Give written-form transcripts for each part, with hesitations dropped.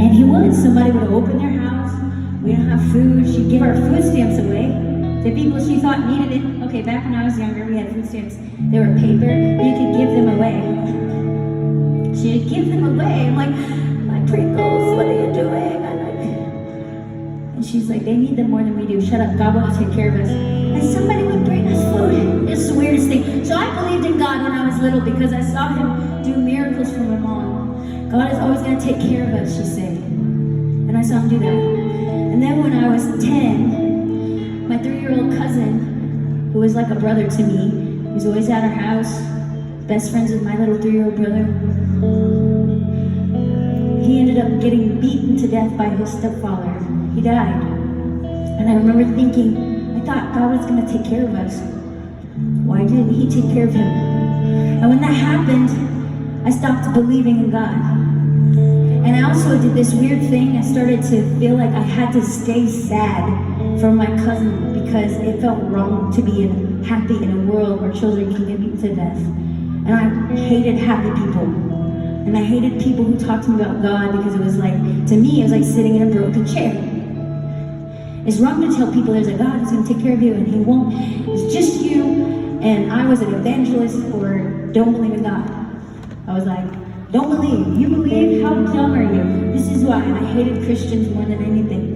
And he would. Somebody would open their house. We don't have food. She'd give our food stamps away to people she thought needed it. Okay, back when I was younger, we had food stamps. They were paper. You could give them away. She'd give them away. I'm like, my Pringles, what are you doing? And she's like, they need them more than we do. Shut up, God will take care of us. And somebody would bring us food. It's the weirdest thing. So I believed in God when I was little because I saw him do miracles for my mom. God is always going to take care of us, she said. And I saw him do that. And then when I was 10, my 3-year-old cousin, who was like a brother to me, he was always at our house, best friends with my little 3-year-old brother. He ended up getting beaten to death by his stepfather. He died. And I remember thinking, I thought God was going to take care of us. Why didn't he take care of him? And when that happened, I stopped believing in God. And I also did this weird thing. I started to feel like I had to stay sad for my cousin because it felt wrong to be happy in a world where children can get beaten to death. And I hated happy people. And I hated people who talked to me about God because it was like, to me, it was like sitting in a broken chair. It's wrong to tell people there's a God who's going to take care of you and he won't. It's just you. And I was an evangelist for don't believe in God. I was like, don't believe. You believe? How dumb are you? This is why. And I hated Christians more than anything.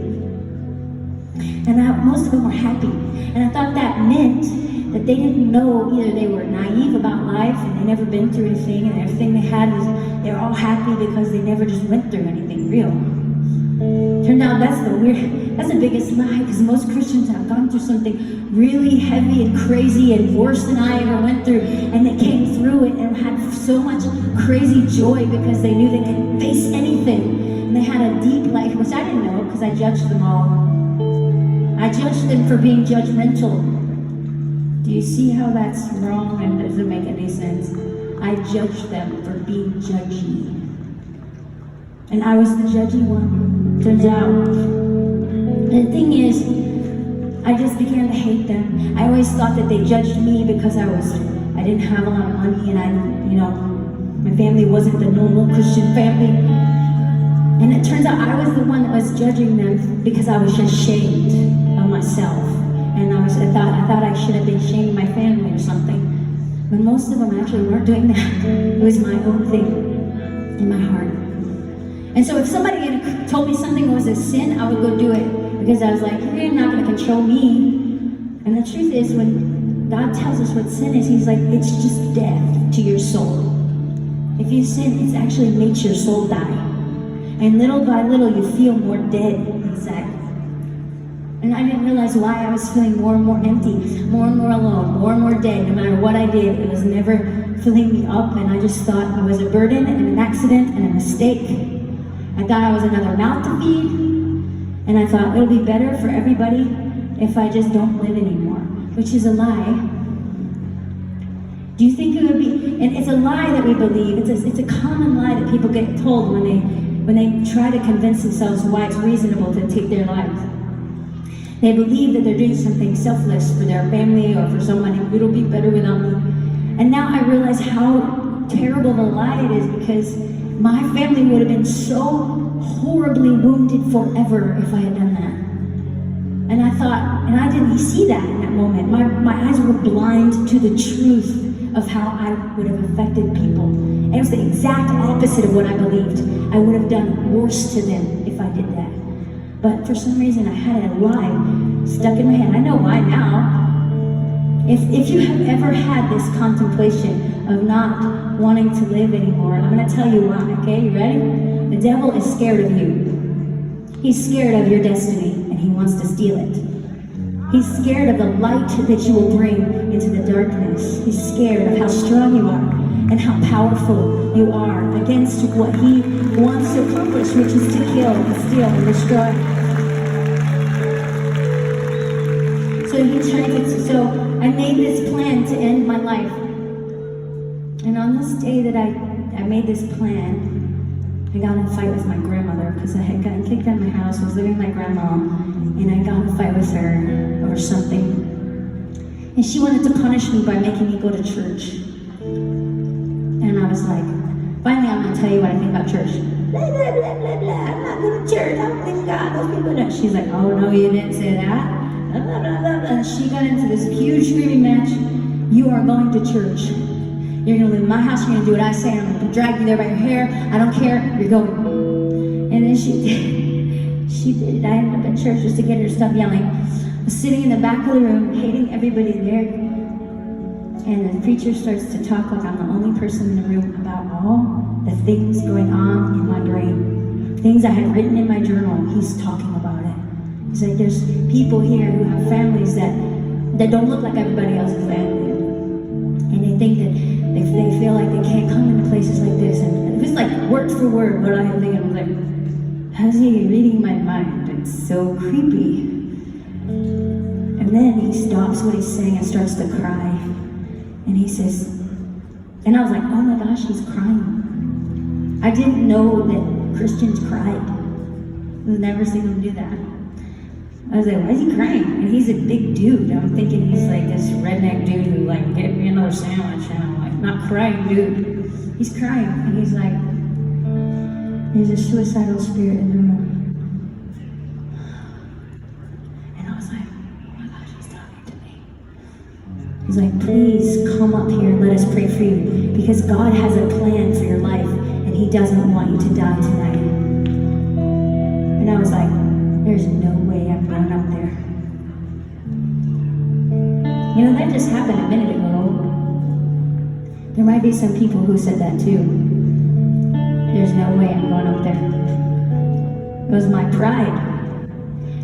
And most of them were happy. And I thought that meant that they didn't know, either they were naive about life and they never been through anything and everything they had is they're all happy because they never just went through anything real. Turned out that's the biggest lie, because most Christians have gone through something really heavy and crazy and worse than I ever went through, and they came through it and had so much crazy joy because they knew they could face anything. And they had a deep life, which I didn't know because I judged them all. I judged them for being judgmental. Do you see how that's wrong and doesn't make any sense? I judged them for being judgy. And I was the judgy one, turns out. And the thing is, I just began to hate them. I always thought that they judged me because I didn't have a lot of money and my family wasn't the normal Christian family. And it turns out I was the one that was judging them because I was ashamed of myself. And I thought I should have been shaming my family or something. But most of them actually weren't doing that. It was my own thing in my heart. And so if somebody had told me something was a sin, I would go do it. Because I was like, you're not going to control me. And the truth is, when God tells us what sin is, he's like, it's just death to your soul. If you sin, it actually makes your soul die. And little by little, you feel more dead inside. And I didn't realize why I was feeling more and more empty, more and more alone, more and more dead. No matter what I did, it was never filling me up. And I just thought I was a burden and an accident and a mistake. I thought I was another mouth to feed. And I thought it'll be better for everybody if I just don't live anymore, which is a lie. Do you think it would be? And it's a lie that we believe. It's a common lie that people get told when they try to convince themselves why it's reasonable to take their lives. They believe that they're doing something selfless for their family or for someone, and it'll be better without me. And now I realize how terrible of a lie it is, because my family would have been so horribly wounded forever if I had done that. And I thought, and I didn't see that in that moment. My eyes were blind to the truth of how I would have affected people. And it was the exact opposite of what I believed. I would have done worse to them if I did that. But for some reason I had a lie stuck in my head. I know why now. If you have ever had this contemplation of not wanting to live anymore, I'm going to tell you why, okay? You ready? The devil is scared of you. He's scared of your destiny, and he wants to steal it. He's scared of the light that you will bring into the darkness. He's scared of how strong you are and how powerful you are against what he wants to accomplish, which is to kill and steal and destroy. So I made this plan to end my life. And on this day that I made this plan, I got in a fight with my grandmother because I had gotten kicked out of my house. I was living with my grandma, and I got in a fight with her over something. And she wanted to punish me by making me go to church. And I was like, finally I'm going to tell you what I think about church. blah, blah, blah, blah, blah. I'm not going to church. I don't think God. Those people don't. She's like, oh, no, you didn't say that. Blah, blah, blah, blah, blah. And she got into this huge screaming match. You are going to church. You're going to live in my house. You're going to do what I say. I'm going to drag you there by your hair. I don't care. You're going. And then she did. She did. I ended up at church just to get her to stop yelling. I was sitting in the back of the room, hating everybody there. And the preacher starts to talk like I'm the only person in the room about all the things going on in my brain. Things I had written in my journal. He's talking about it. He's like, there's people here who have families that don't look like everybody else's family. And they think that if they feel like they can't come into places like this. And it was like word for word what I had thinking. I was like, how's he reading my mind? It's so creepy. And then he stops what he's saying and starts to cry. And he says, and I was like, oh my gosh, he's crying. I didn't know that Christians cried. I've never seen him do that. I was like, why is he crying? And he's a big dude. I'm thinking he's like this redneck dude who like, get me another sandwich. And I'm like, not crying, dude. He's crying. And he's like, there's a suicidal spirit in the room. And I was like, oh my gosh, he's talking to me. He's like, please come up here and let us pray for you. Because God has a plan for your life. And he doesn't want you to die tonight. And I was like, there's no way I'm going up there. You know, that just happened a minute ago. There might be some people who said that too. There's no way I'm going up there. It was my pride.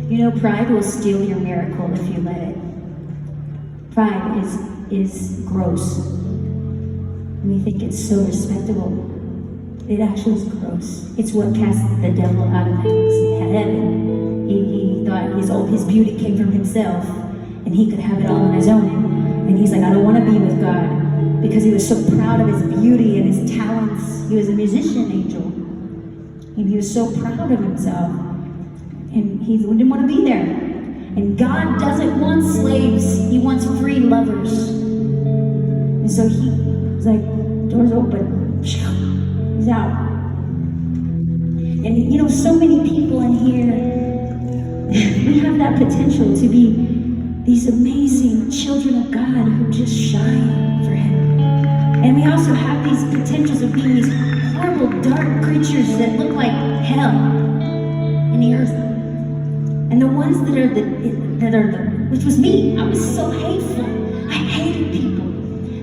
You know, pride will steal your miracle if you let it. Pride is gross. We think it's so respectable. It actually is gross. It's what casts the devil out of heaven. He thought his beauty came from himself, and he could have it all on his own. And he's like, I don't want to be with God, because he was so proud of his beauty and his talents. He was a musician angel, and he was so proud of himself, and he didn't want to be there. And God doesn't want slaves. He wants free lovers. And so he was like, doors open. He's out. And you know, so many people in here, we have that potential to be these amazing children of God who just shine for him. And we also have these potentials of being these horrible, dark creatures that look like hell in the earth. And the ones that are which was me. I was so hateful. I hated people.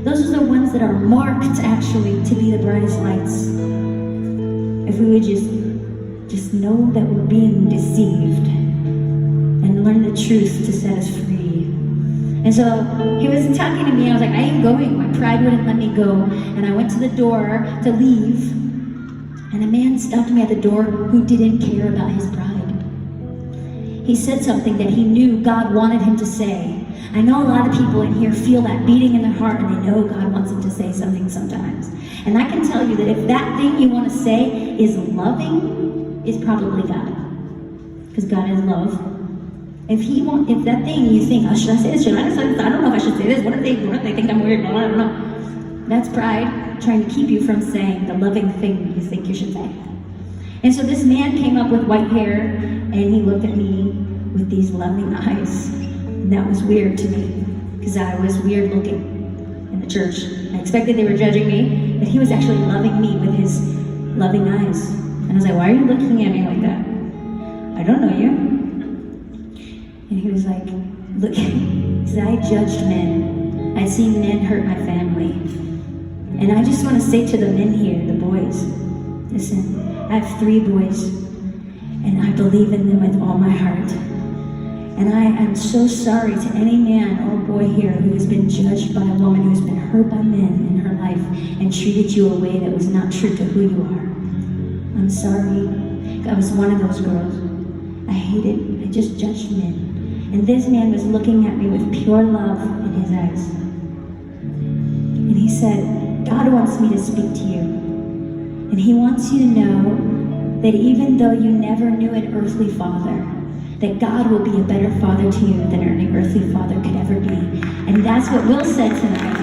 Those are the ones that are marked actually to be the brightest lights. If we would just know that we're being deceived and learn the truth to set us free. And so he was talking to me. I was like, I ain't going. My pride wouldn't let me go. And I went to the door to leave. And a man stopped me at the door who didn't care about his pride. He said something that he knew God wanted him to say. I know a lot of people in here feel that beating in their heart, and they know God wants them to say something sometimes. And I can tell you that if that thing you want to say is loving, it's probably God. Because God is love. If that thing you think, oh, should I say this? Should I say this? I don't know if I should say this. What if they think I'm weird? I don't know. That's pride trying to keep you from saying the loving thing you think you should say. And so this man came up with white hair, and he looked at me with these loving eyes. And that was weird to me, because I was weird looking in the church. I expected they were judging me, but he was actually loving me with his loving eyes. And I was like, why are you looking at me like that? I don't know you. And he was like, look, because I judged men. I'd seen men hurt my family. And I just want to say to the men here, the boys, listen, I have 3 boys, and I believe in them with all my heart. And I am so sorry to any man or boy here who has been judged by a woman who has been hurt by men in her life and treated you a way that was not true to who you are. I'm sorry. I was one of those girls. I just judged men. And this man was looking at me with pure love in his eyes. And he said, God wants me to speak to you. And he wants you to know that even though you never knew an earthly father, that God will be a better father to you than any earthly father could ever be. And that's what Will said tonight.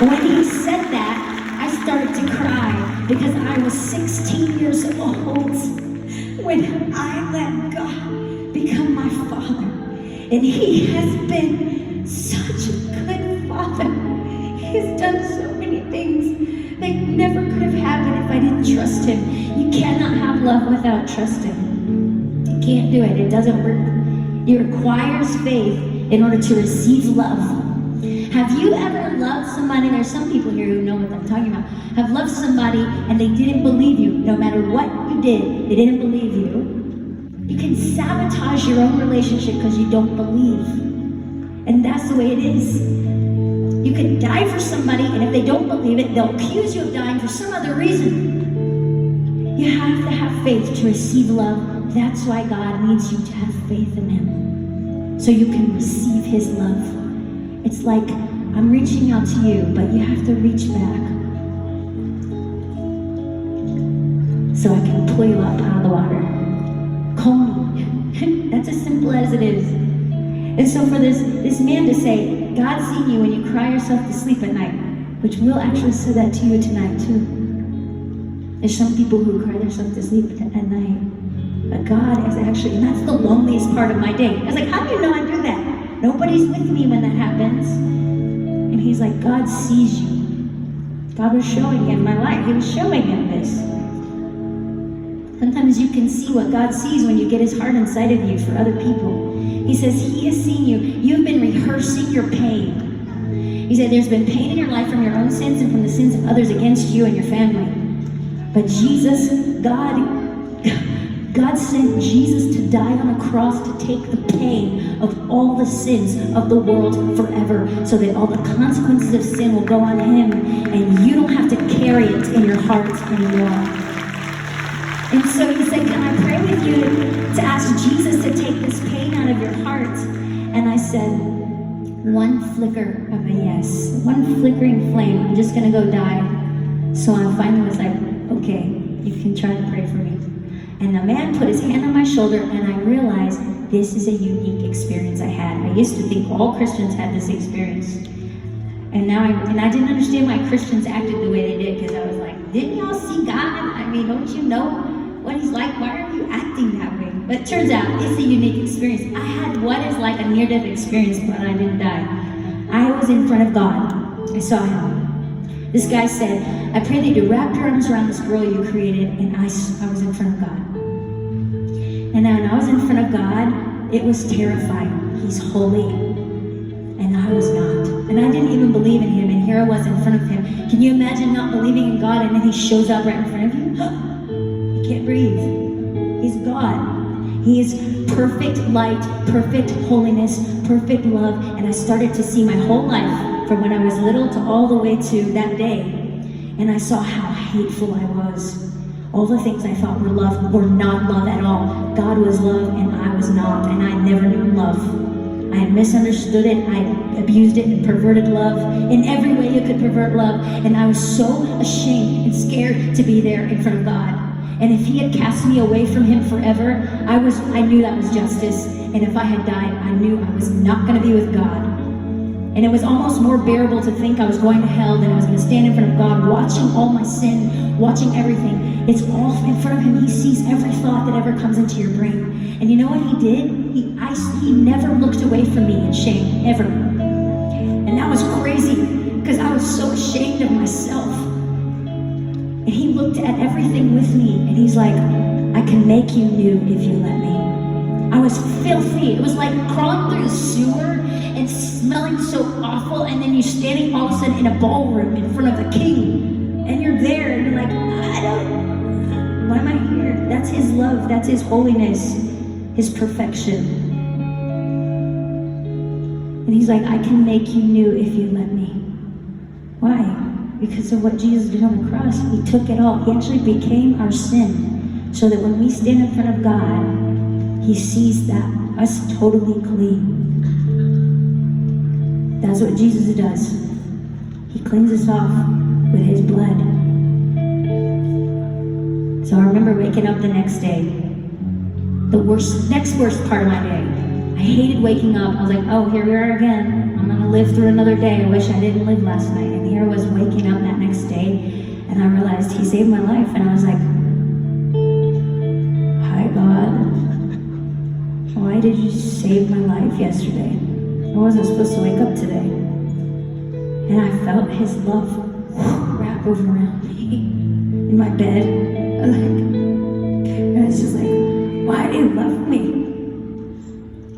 When he said that, I started to cry. because I was 16 years old when I let God become my father. And he has been such a good father. He's done so many things that never could have happened if I didn't trust him. You cannot have love without trusting. You can't do it. It doesn't work. It requires faith in order to receive love. Have you ever loved somebody? There's some people here who know what I'm talking about. Have loved somebody and they didn't believe you. No matter what you did, they didn't believe you. You can sabotage your own relationship because you don't believe. And that's the way it is. You can die for somebody, and if they don't believe it, they'll accuse you of dying for some other reason. You have to have faith to receive love. That's why God needs you to have faith in him, so you can receive his love. It's like I'm reaching out to you, but you have to reach back so I can pull you up out of the water. Call me. That's as simple as it is. And so for this man to say, God's seen you when you cry yourself to sleep at night, which will actually say that to you tonight too. There's some people who cry themselves to sleep at night. But God is actually, and that's the loneliest part of my day. I was like, how do you know I do that? Nobody's with me when that happens. And he's like, God sees you. God was showing him my life. He was showing him this. Sometimes you can see what God sees when you get his heart inside of you for other people. He says, he has seen you. You've been rehearsing your pain. He said, there's been pain in your life from your own sins and from the sins of others against you and your family. But Jesus, God sent Jesus to die on a cross to take the pain of all the sins of the world forever, so that all the consequences of sin will go on him, and you don't have to carry it in your heart anymore. And so he said, can I pray with you to ask Jesus to take this pain out of your heart? And I said, one flicker of a yes, one flickering flame. I'm just going to go die. So I finally was like, okay, you can try to pray for me. And the man put his hand on my shoulder, and I realized this is a unique experience I had. I used to think all Christians had this experience. And now I didn't understand why Christians acted the way they did, because I was like, didn't y'all see God? I mean, don't you know what he's like? Why are you acting that way? But it turns out it's a unique experience. I had what is like a near-death experience, but I didn't die. I was in front of God. I saw him. This guy said, I pray that you wrap your arms around this girl you created, and I was in front of God. And now when I was in front of God, it was terrifying. He's holy, and I was not. And I didn't even believe in him, and here I was in front of him. Can you imagine not believing in God, and then he shows up right in front of you? You can't breathe. He's God. He is perfect light, perfect holiness, perfect love. And I started to see my whole life from when I was little to all the way to that day. And I saw how hateful I was. All the things I thought were love were not love at all. God was love and I was not. And I never knew love. I had misunderstood it. I abused it and perverted love in every way you could pervert love. And I was so ashamed and scared to be there in front of God. And if he had cast me away from him forever, I knew that was justice. And if I had died, I knew I was not going to be with God. And it was almost more bearable to think I was going to hell than I was going to stand in front of God, watching all my sin, watching everything. It's all in front of him. He sees every thought that ever comes into your brain. And you know what he did? He never looked away from me in shame, ever. And that was crazy, because I was so ashamed of myself. And he looked at everything with me, and he's like, I can make you new if you let me. I was filthy. It was like crawling through the sewer and smelling so awful, and then you're standing all of a sudden in a ballroom in front of the king, and you're there, and you're like, why am I here? That's his love. That's his holiness, his perfection. And he's like, I can make you new if you let me. Why? Because of what Jesus did on the cross. He took it all. He actually became our sin, so that when we stand in front of God, he sees that us totally clean. That's what Jesus does. He cleans us off with his blood. So I remember waking up the next day. Next worst part of my day. I hated waking up. I was like, oh, here we are again. I'm gonna live through another day. I wish I didn't live last night. And here I was waking up that next day, And I realized he saved my life, and I was like, hi God, why did you save my life yesterday? I wasn't supposed to wake up today. And I felt his love wrap over around me in my bed. And I was just like, why do you love me?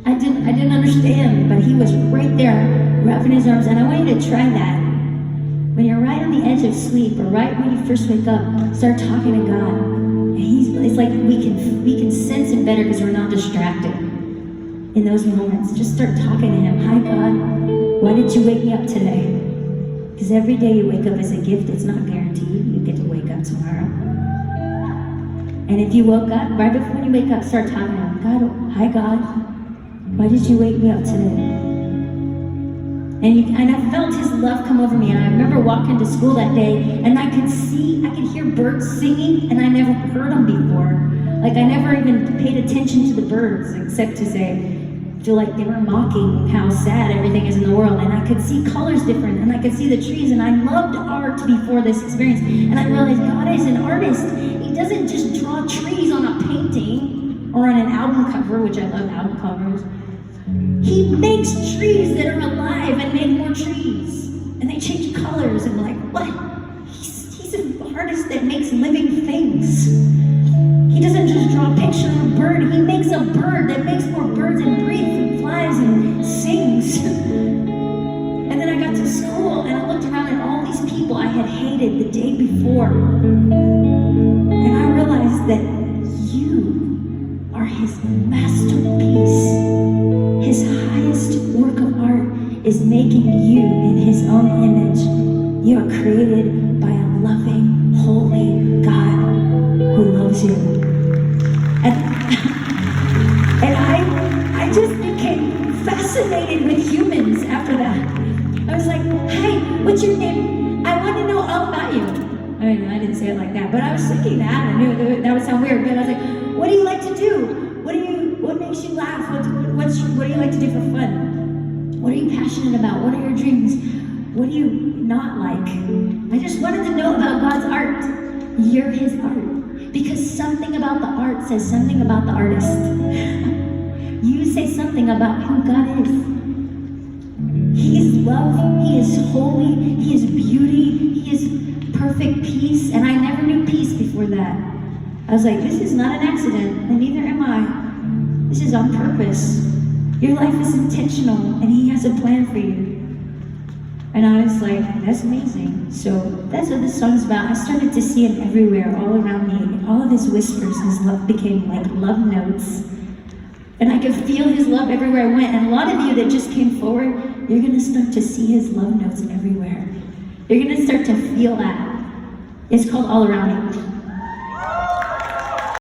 I didn't understand, but he was right there, wrapping his arms. And I want you to try that. When you're right on the edge of sleep, or right when you first wake up, start talking to God. And it's like we can sense him better because we're not distracted in those moments. Just start talking to him. Hi God, why did you wake me up today? Because every day you wake up is a gift. It's not guaranteed you get to wake up tomorrow. And if you woke up, right before you wake up, start talking to him. God, hi God, why did you wake me up today? And I felt his love come over me. And I remember walking to school that day, and I could hear birds singing, and I never heard them before. Like, I never even paid attention to the birds, except to feel like they were mocking how sad everything is in the world. And I could see colors different, and I could see the trees, and I loved art before this experience. And I realized God is an artist. He doesn't just draw trees on a painting or on an album cover, which I love album covers. He makes trees that are alive and make more trees. And they change colors, and like, what? He's an artist that makes living things. He doesn't just draw a picture of a bird. He makes a bird that makes more birds and breathes and flies and sings. And then I got to school, and I looked around at all these people I had hated the day before. And I realized that you are his masterpiece. His highest work of art is making you in his own image. You are created by a loving, holy God who loves you. And I just became fascinated with humans after that. I was like, hey, what's your name? I want to know all about you. I mean, I didn't say it like that, but I was thinking that. I knew that would sound weird, but I was like, what do you like to do? What makes you laugh? What do you like to do for fun? What are you passionate about? What are your dreams? What do you not like? I just wanted to know about God's art. You're his art. Because something about the art says something about the artist. You say something about who God is. He is love. He is holy. He is beauty. He is perfect peace. And I never knew peace before that. I was like, this is not an accident, and neither am I. This is on purpose. Your life is intentional, and he has a plan for you. And I was like, that's amazing. So that's what this song's about. I started to see him everywhere, all around me. All of his whispers, his love became like love notes. And I could feel his love everywhere I went. And a lot of you that just came forward, you're going to start to see his love notes everywhere. You're going to start to feel that. It's called All Around Me.